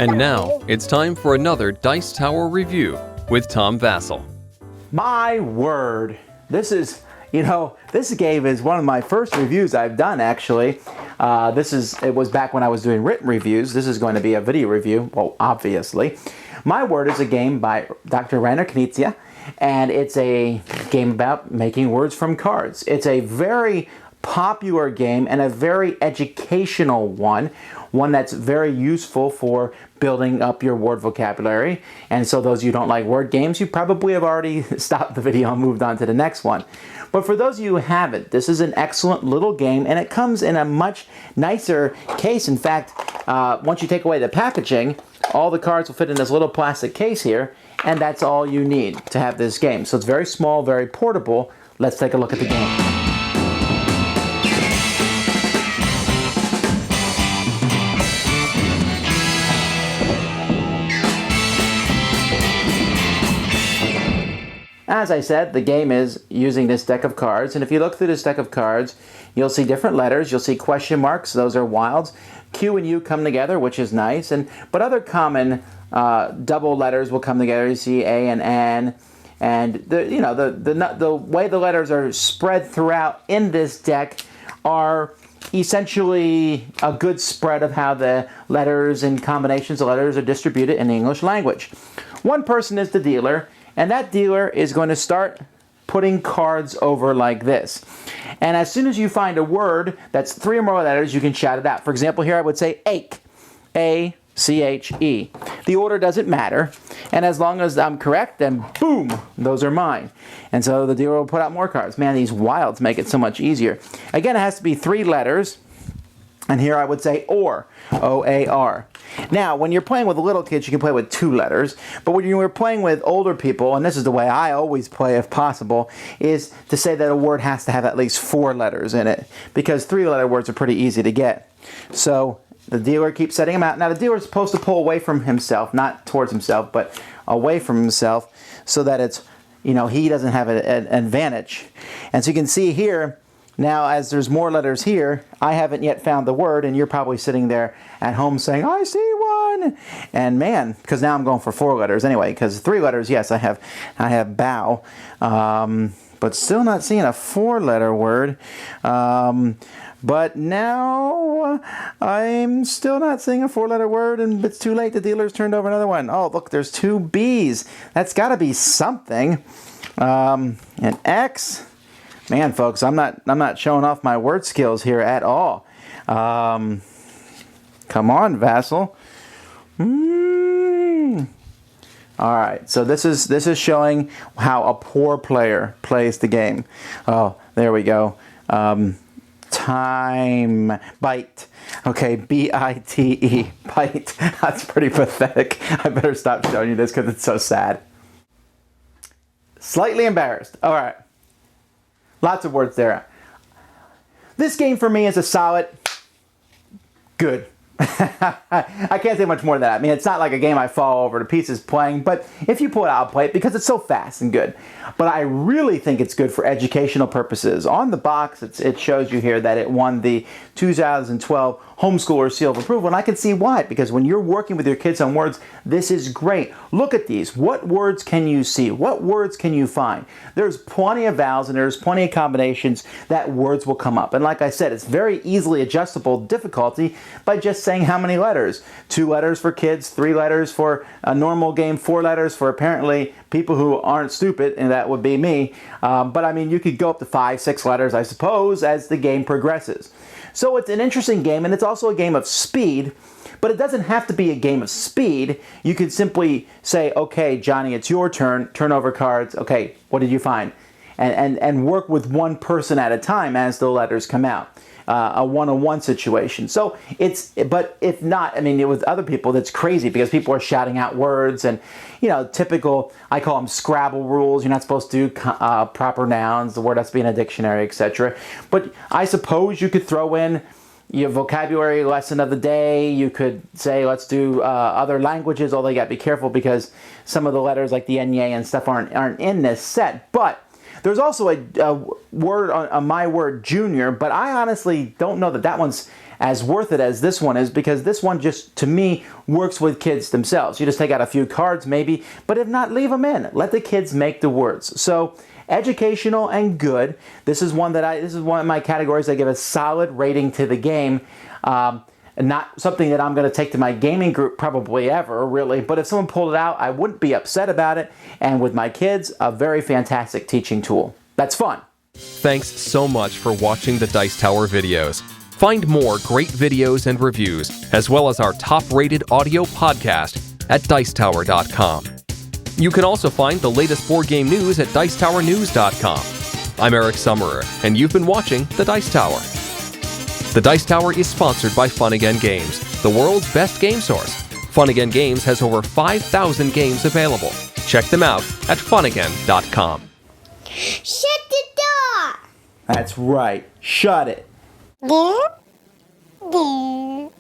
And now, it's time for another Dice Tower review with Tom Vasel. My word. This game is one of my first reviews I've done, actually. It was back when I was doing written reviews. This is going to be a video review, well, obviously. My Word is a game by Dr. Rainer Knizia, and it's a game about making words from cards. It's a very popular game and a very educational one that's very useful for building up your word vocabulary. And so those of you who don't like word games, you probably have already stopped the video and moved on to the next one. But for those of you who haven't, this is an excellent little game, and it comes in a much nicer case. In fact, once you take away the packaging, all the cards will fit in this little plastic case here, and that's all you need to have this game. So it's very small, very portable. Let's take a look at the game. As I said, the game is using this deck of cards, and if you look through this deck of cards, you'll see different letters. You'll see question marks; those are wilds. Q and U come together, which is nice, but other common double letters will come together. You see A and N, and the way the letters are spread throughout in this deck are essentially a good spread of how the letters and combinations of letters are distributed in the English language. One person is the dealer, and that dealer is going to start putting cards over like this. And as soon as you find a word that's 3 or more letters, you can shout it out. For example, here I would say ache, A-C-H-E. The order doesn't matter, and as long as I'm correct, then boom, those are mine. And so the dealer will put out more cards. Man, these wilds make it so much easier. Again, it has to be 3 letters, and here I would say or, O-A-R. Now, when you're playing with little kids, you can play with 2 letters, but when you're playing with older people, and this is the way I always play if possible, is to say that a word has to have at least 4 letters in it, because 3-letter words are pretty easy to get. So the dealer keeps setting them out. Now, the dealer is supposed to pull away from himself, not towards himself, but away from himself, so that it's, he doesn't have an advantage. And so you can see here, now, as there's more letters here, I haven't yet found the word, and you're probably sitting there at home saying, I see one! And man, because now I'm going for 4 letters anyway, because 3 letters, yes, I have bow, but still not seeing a 4-letter word. But now I'm still not seeing a 4-letter word, and it's too late. The dealer's turned over another one. Oh, look, there's 2 B's. That's got to be something. An X. Man, folks, I'm not showing off my word skills here at all. Come on, Vasel. All right, so this is showing how a poor player plays the game. Oh, there we go. Time. Bite. Okay, B-I-T-E. Bite. That's pretty pathetic. I better stop showing you this because it's so sad. Slightly embarrassed. All right. Lots of words there. This game for me is a solid good. I can't say much more than that. I mean, it's not like a game I fall over to pieces playing, but if you pull it out, I'll play it because it's so fast and good. But I really think it's good for educational purposes. On the box, it shows you here that it won the 2012 Homeschooler Seal of Approval, and I can see why, because when you're working with your kids on words, this is great. Look at these. What words can you see? What words can you find? There's plenty of vowels and there's plenty of combinations that words will come up. And like I said, it's very easily adjustable difficulty by just saying how many letters. 2 letters for kids, 3 letters for a normal game, 4 letters for apparently people who aren't stupid, and that would be me. But I mean, you could go up to 5, 6 letters, I suppose, as the game progresses. So it's an interesting game, and it's also a game of speed, but it doesn't have to be a game of speed. You could simply say, okay, Johnny, it's your turn, turn over cards, okay, what did you find? And work with one person at a time as the letters come out. A one-on-one situation. So but if not, I mean, with other people, that's crazy because people are shouting out words and, typical, I call them Scrabble rules. You're not supposed to do proper nouns. The word has to be in a dictionary, etc. But I suppose you could throw in your vocabulary lesson of the day. You could say, let's do other languages, although you got to be careful because some of the letters like the N, and stuff aren't in this set. But there's also a word on My Word Junior, but I honestly don't know that one's as worth it as this one is, because this one just, to me, works with kids themselves. You just take out a few cards maybe, but if not, leave them in. Let the kids make the words. So educational and good. This is one of my categories I give a solid rating to the game. Not something that I'm going to take to my gaming group probably ever, really. But if someone pulled it out, I wouldn't be upset about it. And with my kids, a very fantastic teaching tool. That's fun. Thanks so much for watching the Dice Tower videos. Find more great videos and reviews, as well as our top-rated audio podcast at Dicetower.com. You can also find the latest board game news at Dicetowernews.com. I'm Eric Summerer, and you've been watching The Dice Tower. The Dice Tower is sponsored by Fun Again Games, the world's best game source. Fun Again Games has over 5,000 games available. Check them out at funagain.com. Shut the door! That's right. Shut it. There.